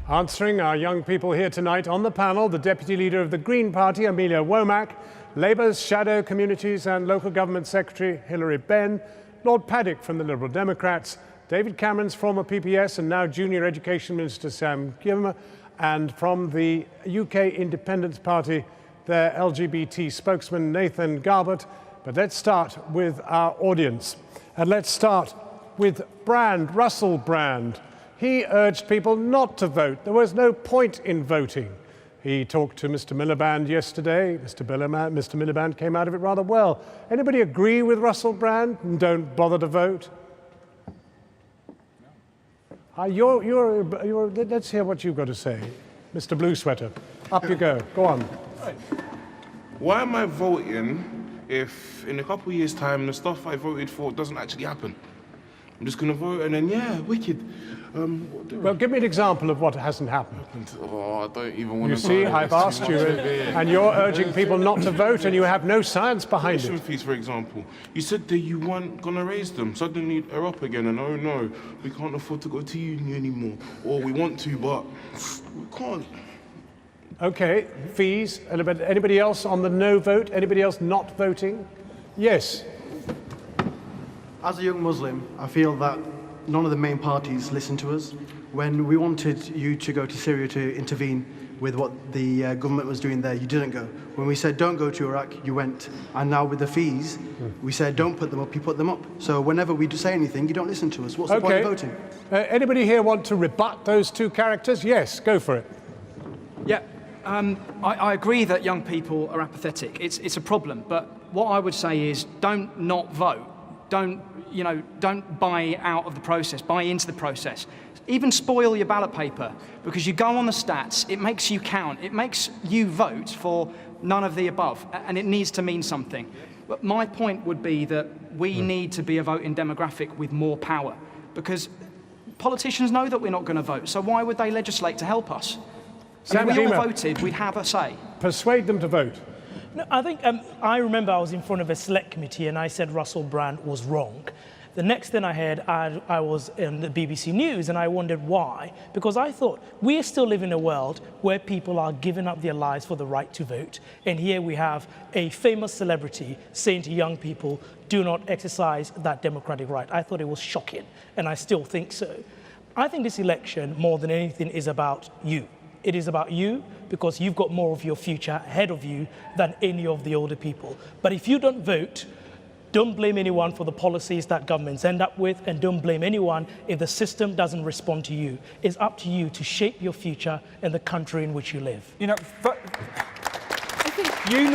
Answering our young people here tonight on the panel, the Deputy Leader of the Green Party, Amelia Womack, Labour's Shadow Communities and Local Government Secretary, Hilary Benn, Lord Paddock from the Liberal Democrats, David Cameron's former PPS and now Junior Education Minister Sam Gyimmer, and from the UK Independence Party, their LGBT spokesman Nathan Garbett. But let's start with our audience. And let's start with Russell Brand. He urged people not to vote. There was no point in voting. He talked to Mr. Miliband yesterday. Mr. Miliband came out of it rather well. Anybody agree with Russell Brand and don't bother to vote? Let's hear what you've got to say. Mr. Blue Sweater, up you go. Go on. Why am I voting if in a couple of years' time the stuff I voted for doesn't actually happen? I'm just going to vote and then, yeah, wicked. Well, give me an example of what hasn't happened. Oh, I don't even want to. You see, I've asked you, and you're urging people not to vote, and you have no science behind Tuition it. fees, for example. You said that you weren't going to raise them. Suddenly they're up again, and oh no, we can't afford to go to uni anymore. Or we want to, but we can't. Okay, fees. Anybody else on the no vote? Anybody else not voting? Yes. As a young Muslim, I feel that none of the main parties listen to us. When we wanted you to go to Syria to intervene with what the government was doing there, you didn't go. When we said don't go to Iraq, you went. And now with the fees, we said don't put them up, you put them up. So whenever we say anything, you don't listen to us. What's the point of voting? Anybody here want to rebut those two characters? Yes, go for it. Yeah, I agree that young people are apathetic. It's a problem, but what I would say is don't not vote. Don't buy out of the process, buy into the process. Even spoil your ballot paper, because you go on the stats, it makes you count. It makes you vote for none of the above, and it needs to mean something. But my point would be that we need to be a voting demographic with more power, because politicians know that we're not going to vote, so why would they legislate to help us? If we all voted, we'd have a say. Persuade them to vote. No, I think I remember I was in front of a select committee and I said Russell Brand was wrong. The next thing I heard, I was in the BBC News and I wondered why. Because I thought we still live in a world where people are giving up their lives for the right to vote. And here we have a famous celebrity saying to young people, do not exercise that democratic right. I thought it was shocking, and I still think so. I think this election, more than anything, is about you. It is about you because you've got more of your future ahead of you than any of the older people. But if you don't vote, don't blame anyone for the policies that governments end up with, and don't blame anyone if the system doesn't respond to you. It's up to you to shape your future and the country in which you live. You know, I think you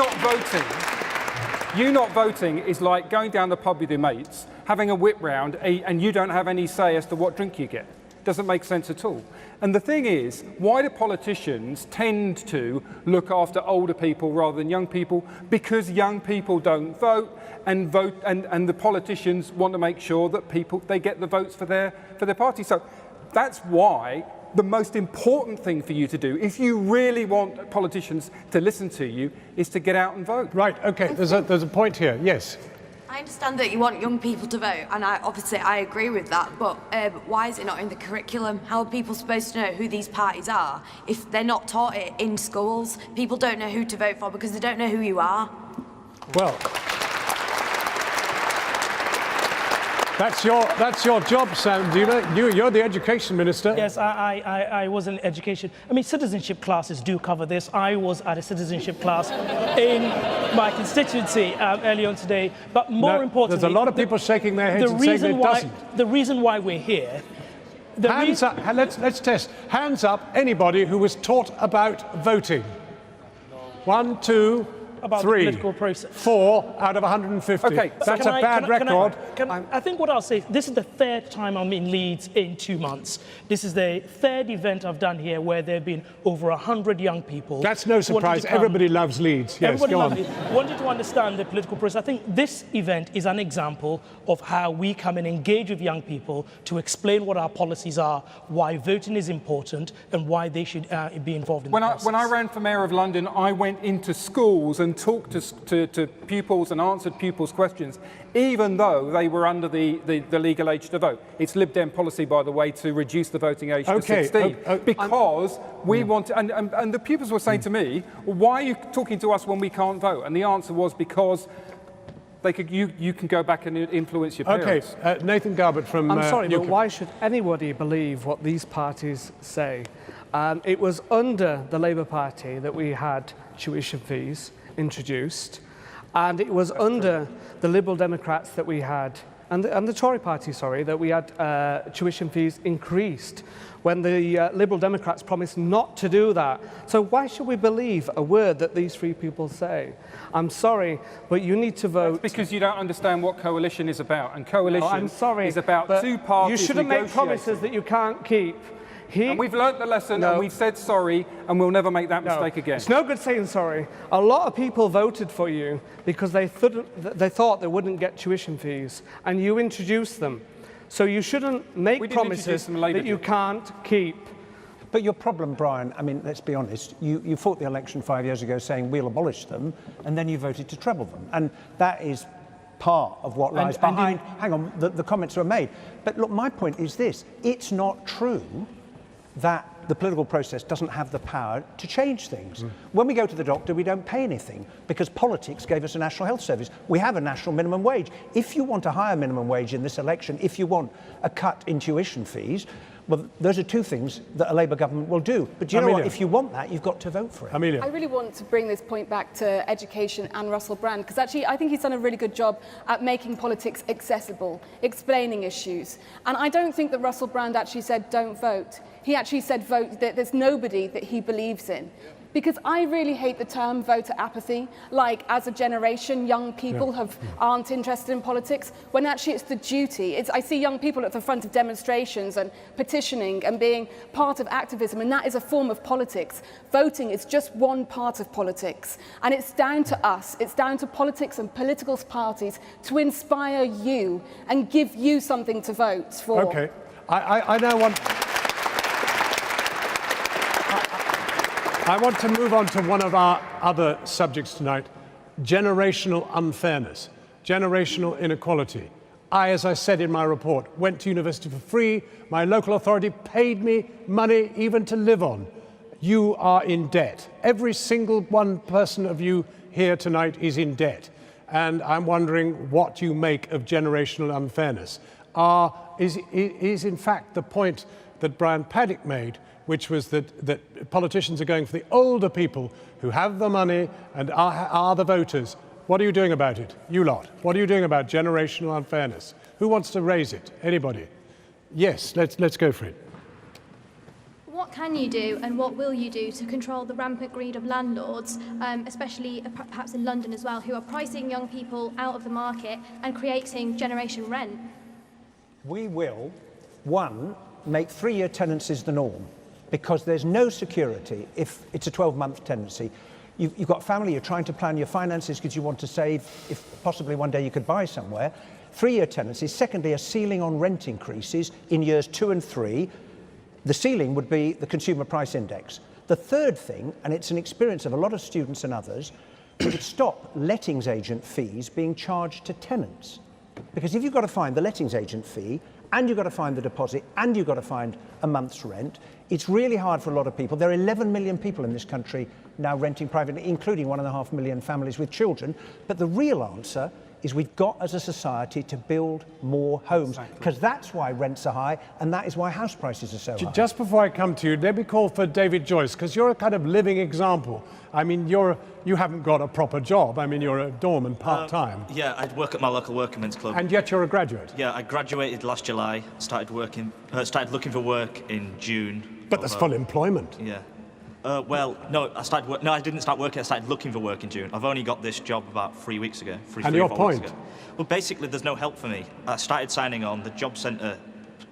not voting is like going down the pub with your mates, having a whip round, and you don't have any say as to what drink you get. Doesn't make sense at all. And the thing is, why do politicians tend to look after older people rather than young people? Because young people don't vote, and the politicians want to make sure that they get the votes for their party. So that's why the most important thing for you to do, if you really want politicians to listen to you, is to get out and vote. Right, okay, there's a point here, yes. I understand that you want young people to vote, and obviously I agree with that, but why is it not in the curriculum? How are people supposed to know who these parties are if they're not taught it in schools? People don't know who to vote for because they don't know who you are. Well, that's your job, Sam Gyimmer. You're the education minister. Yes, I was in education. I mean, citizenship classes do cover this. I was at a citizenship class in my constituency earlier on today. But more importantly, there's a lot of people shaking their heads and saying it doesn't. The reason why we're here. Hands up. Let's test. Hands up. Anybody who was taught about voting. 1, 2. About 3, the political process. 4 out of 150. Okay, that's a bad record. I think what I'll say is this is the third time I'm in Leeds in 2 months. This is the third event I've done here where there have been over 100 young people. That's no surprise. Everybody loves Leeds. Yes, everybody go on. loves Leeds. Wanted to understand the political process. I think this event is an example of how we come and engage with young people to explain what our policies are, why voting is important, and why they should be involved in the process. When I ran for Mayor of London, I went into schools and and talked to pupils and answered pupils' questions, even though they were under the legal age to vote. It's Lib Dem policy, by the way, to reduce the voting age to 16. Because we want to, and the pupils were saying to me, well, why are you talking to us when we can't vote? And the answer was because you can go back and influence your parents. Okay, Nathan Garbutt from I'm sorry, but UKIP. why should anybody believe what these parties say? It was under the Labour Party that we had tuition fees introduced, and it was under the Liberal Democrats that we had, and the Tory Party, sorry, that we had tuition fees increased when the Liberal Democrats promised not to do that. So why should we believe a word that these three people say? I'm sorry, but you need to vote. That's because you don't understand what coalition is about, and coalition I'm sorry, is about but two parties you shouldn't make negotiating. promises that you can't keep. And we've learnt the lesson, and we've said sorry, and we'll never make that mistake again. It's no good saying sorry. A lot of people voted for you because they thought they wouldn't get tuition fees, and you introduced them. So you shouldn't make promises that you can't keep. But your problem, Brian, I mean, let's be honest, you fought the election 5 years ago saying we'll abolish them, and then you voted to treble them. And that is part of what lies behind, hang on, the comments were made. But look, my point is this, it's not true that the political process doesn't have the power to change things. When we go to the doctor, we don't pay anything because politics gave us a national health service. We have a national minimum wage. If you want a higher minimum wage in this election, if you want a cut in tuition fees, well, those are two things that a Labour government will do. But do you know what? If you want that, you've got to vote for it. Amelia. I really want to bring this point back to education and Russell Brand, because actually I think he's done a really good job at making politics accessible, explaining issues. And I don't think that Russell Brand actually said don't vote. He actually said vote, that there's nobody that he believes in. Because I really hate the term voter apathy, like as a generation, young people aren't interested in politics, when actually it's the duty. I see young people at the front of demonstrations and petitioning and being part of activism, and that is a form of politics. Voting is just one part of politics. And it's down to us, it's down to politics and political parties to inspire you and give you something to vote for. Okay, I now want... I want to move on to one of our other subjects tonight, generational unfairness, generational inequality. As I said in my report, went to university for free. My local authority paid me money even to live on. You are in debt. Every single one person of you here tonight is in debt. And I'm wondering what you make of generational unfairness. Is in fact the point that Brian Paddick made, which was that politicians are going for the older people who have the money and are the voters. What are you doing about it? You lot. What are you doing about generational unfairness? Who wants to raise it? Anybody? Yes, let's go for it. What can you do and what will you do to control the rampant greed of landlords, especially perhaps in London as well, who are pricing young people out of the market and creating generation rent? We will, one, make 3-year tenancies the norm, because there's no security if it's a 12-month tenancy. You've got family, you're trying to plan your finances because you want to save, if possibly one day you could buy somewhere. 3-year tenancies. Secondly, a ceiling on rent increases in years 2 and 3. The ceiling would be the consumer price index. The third thing, and it's an experience of a lot of students and others, we would stop lettings agent fees being charged to tenants. Because if you've got to find the lettings agent fee, and you've got to find the deposit, and you've got to find a month's rent, it's really hard for a lot of people. There are 11 million people in this country now renting privately, including 1.5 million families with children. But the real answer is we've got as a society to build more homes, because that's why rents are high, and that is why house prices are so high. Just before I come to you, let me call for David Joyce, because you're a kind of living example. I mean, you haven't got a proper job. I mean, you're a doorman part-time. Yeah, I work at my local workmen's club. And yet you're a graduate. Yeah, I graduated last July, started looking for work in June. But there's full employment. Yeah. Well, no, I didn't start working, I started looking for work in June. I've only got this job about 3 weeks ago. And your point? Well, basically, there's no help for me. I started signing on, the job centre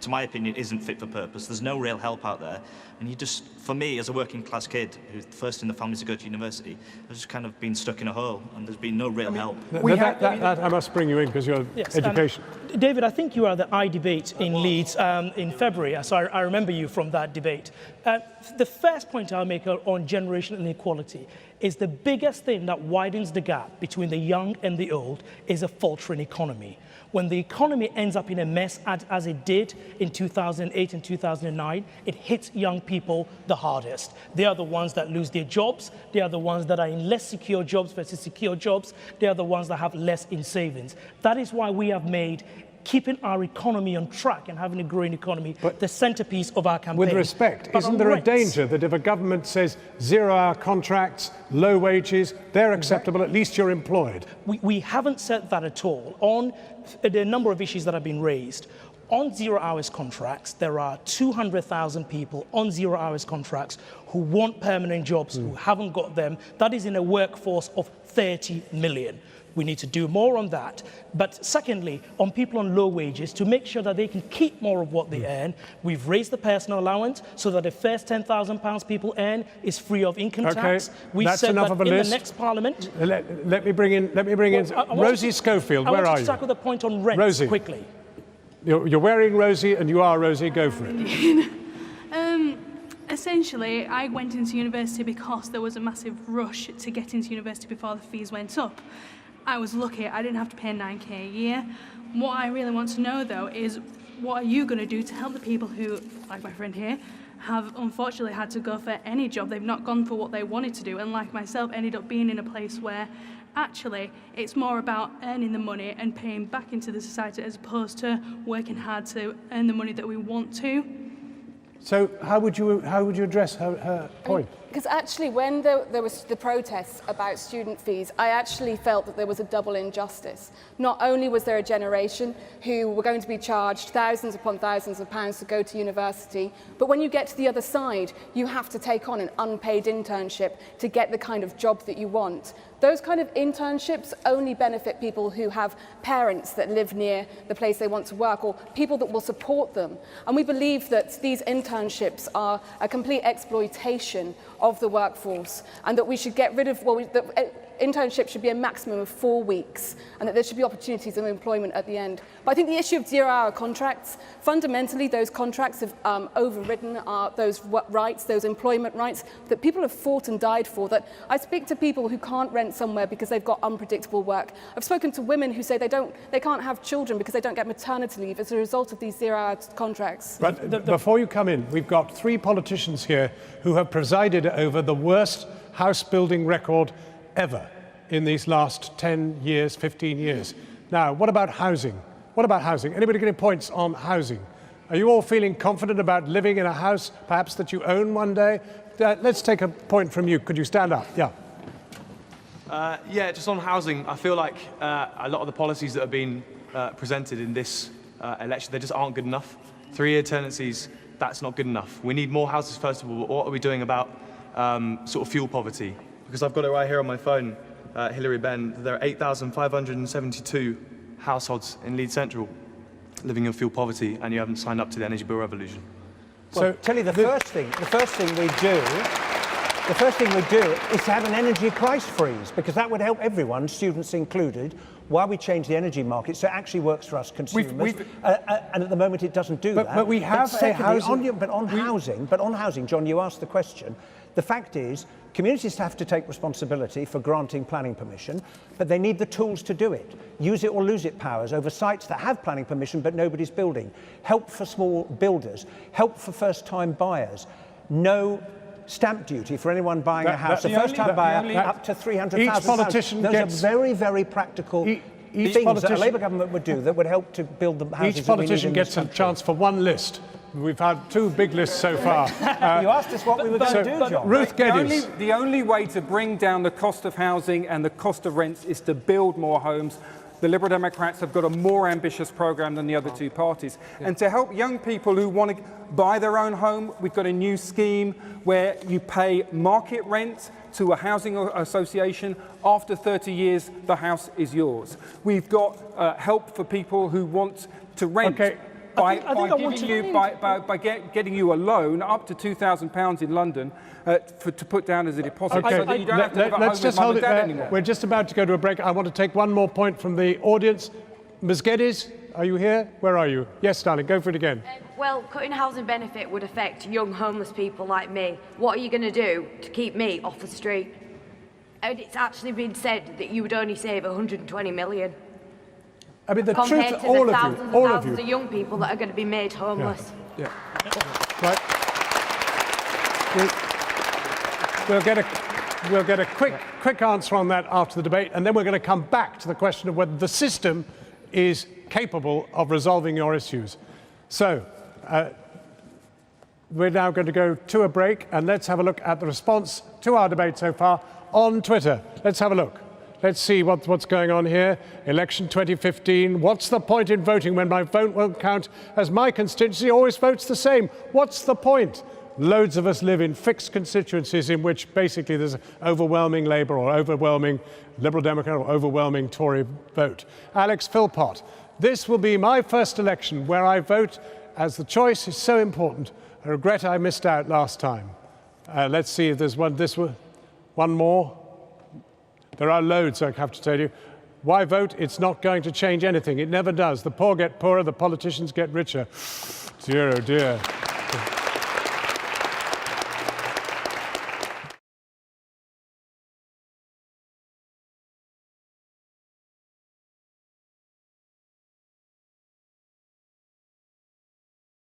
to my opinion, isn't fit for purpose. There's no real help out there. And you just, for me, as a working class kid, who's first in the family to go to university, I've just kind of been stuck in a hole, and there's been no real help. I must bring you in, because you're education. David, I think you were at the iDebate in Leeds in February, so I remember you from that debate. The first point I'll make on generational inequality is the biggest thing that widens the gap between the young and the old is a faltering economy. When the economy ends up in a mess, as it did in 2008 and 2009, it hits young people the hardest. They are the ones that lose their jobs. They are the ones that are in less secure jobs versus secure jobs. They are the ones that have less in savings. That is why we have made keeping our economy on track and having a growing economy the centerpiece of our campaign. With respect, isn't there a danger that if a government says zero-hour contracts, low wages, they're acceptable, at least you're employed? We haven't said that at all. On the number of issues that have been raised, on zero-hours contracts, there are 200,000 people on zero-hours contracts who want permanent jobs, who haven't got them. That is in a workforce of 30 million. We need to do more on that. But secondly, on people on low wages, to make sure that they can keep more of what they earn, we've raised the personal allowance so that the first £10,000 people earn is free of income tax. We've that's said enough that of a in list. the next Parliament. Let me bring in Rosie Schofield. Where are you? I want to tackle the point on rents Rosie, quickly. You're wearing Rosie, and you are Rosie. Go for it. Essentially, I went into university because there was a massive rush to get into university before the fees went up. I was lucky, I didn't have to pay 9k a year. What I really want to know, though, is what are you going to do to help the people who, like my friend here, have unfortunately had to go for any job. They've not gone for what they wanted to do, and like myself, ended up being in a place where actually it's more about earning the money and paying back into the society as opposed to working hard to earn the money that we want to. So how would you address her point? Because actually, when there was the protests about student fees, I actually felt that there was a double injustice. Not only was there a generation who were going to be charged thousands upon thousands of pounds to go to university, but when you get to the other side, you have to take on an unpaid internship to get the kind of job that you want. Those kind of internships only benefit people who have parents that live near the place they want to work, or people that will support them. And we believe that these internships are a complete exploitation of the workforce, and that we should get rid of, internships should be a maximum of 4 weeks, and that there should be opportunities of employment at the end. But I think the issue of zero-hour contracts, fundamentally those contracts have overridden those rights, those employment rights that people have fought and died for. That I speak to people who can't rent somewhere because they've got unpredictable work. I've spoken to women who say they can't have children because they don't get maternity leave as a result of these zero-hour contracts. But before you come in, we've got 3 politicians here who have presided over the worst house building record ever in these last 10 years, 15 years. Now, what about housing? What about housing? Anybody getting points on housing? Are you all feeling confident about living in a house, perhaps that you own one day? Let's take a point from you. Could you stand up? Yeah. Yeah, just on housing, I feel like a lot of the policies that have been presented in this election, they just aren't good enough. 3-year tenancies, that's not good enough. We need more houses, first of all, but what are we doing about sort of fuel poverty? Because I've got it right here on my phone, Hilary Benn, there are 8,572 households in Leeds Central living in fuel poverty, and you haven't signed up to the energy bill revolution. Well, tell you the first thing we do is to have an energy price freeze, because that would help everyone, students included, while we change the energy market, so it actually works for us consumers. And at the moment it doesn't do that. But we have secondly, on housing, John, you asked the question. The fact is, communities have to take responsibility for granting planning permission, but they need the tools to do it. Use it or lose it powers over sites that have planning permission but nobody's building. Help for small builders. Help for first-time buyers. No stamp duty for anyone buying a house. A first-time buyer up to £300,000. Each politician Those are very, very practical things that a Labour government would do that would help to build the houses. Each politician gets a chance for one list. We've had 2 big lists so far. You asked us what we were going to do, John. Ruth Geddes. The only way to bring down the cost of housing and the cost of rents is to build more homes. The Liberal Democrats have got a more ambitious programme than the other 2 parties. Yeah. And to help young people who want to buy their own home, we've got a new scheme where you pay market rent to a housing association. After 30 years, the house is yours. We've got help for people who want to rent. Okay. getting you a loan up to £2,000 in London to put down as a deposit, Okay, so that you don't have to live at let's home just with mum hold and it dad there. anymore. We're just about to go to a break. I want to take one more point from the audience. Ms. Geddes, are you here? Where are you? Yes, darling, go for it again. Well, cutting housing benefit would affect young homeless people like me. What are you going to do to keep me off the street? And it's actually been said that you would only save 120 million. I mean, the compared truth, to all the of thousands you, and all of thousands you. of young people that are going to be made homeless. Yeah. Right. We'll get a quick answer on that after the debate, and then we're going to come back to the question of whether the system is capable of resolving your issues. So, we're now going to go to a break, and let's have a look at the response to our debate so far on Twitter. Let's have a look. Let's see what's going on here. Election 2015. What's the point in voting when my vote won't count, as my constituency always votes the same? What's the point? Loads of us live in fixed constituencies in which basically there's overwhelming Labour or overwhelming Liberal Democrat or overwhelming Tory vote. Alex Philpott. This will be my first election where I vote, as the choice is so important. I regret I missed out last time. Let's see if there's one more. There are loads, I have to tell you. Why vote? It's not going to change anything. It never does. The poor get poorer, the politicians get richer. Dear, oh dear.